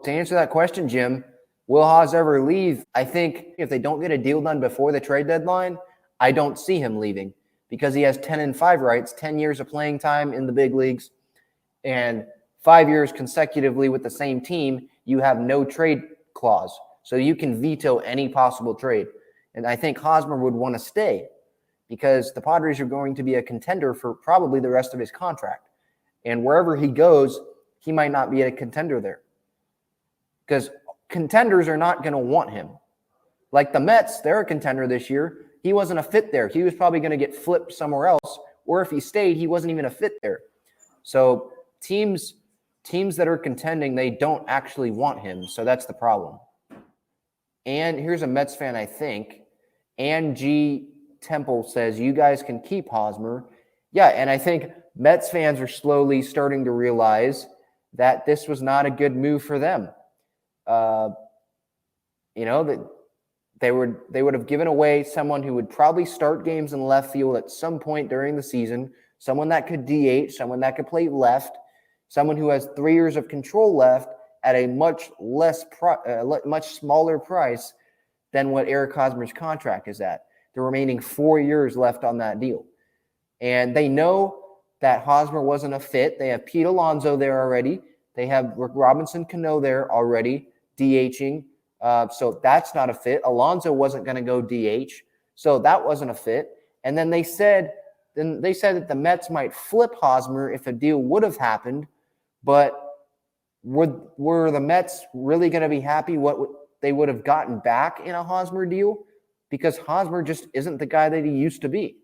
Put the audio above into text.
to answer that question, Jim, will Haas ever leave? I think if they don't get a deal done before the trade deadline, I don't see him leaving because he has 10-5 rights, 10 years of playing time in the big leagues, and 5 years consecutively with the same team. You have no trade clause, so you can veto any possible trade. And I think Hosmer would want to stay because the Padres are going to be a contender for probably the rest of his contract. And wherever he goes, he might not be a contender there because contenders are not going to want him. Like the Mets, they're a contender this year. He wasn't a fit there. He was probably going to get flipped somewhere else, or if he stayed, he wasn't even a fit there. So teams that are contending, they don't actually want him. So that's the problem. And here's a Mets fan, I think. Angie Temple says, you guys can keep Hosmer. Yeah, and I think Mets fans are slowly starting to realize that this was not a good move for them. That they would have given away someone who would probably start games in left field at some point during the season, someone that could DH, someone that could play left, someone who has 3 years of control left at a much smaller price than what Eric Hosmer's contract is at. The remaining 4 years left on that deal. And they know that Hosmer wasn't a fit. They have Pete Alonso there already. They have Robinson Cano there already, DHing. So that's not a fit. Alonso wasn't going to go DH. So that wasn't a fit. And then they said that the Mets might flip Hosmer if a deal would have happened. But were the Mets really going to be happy what they would have gotten back in a Hosmer deal? Because Hosmer just isn't the guy that he used to be.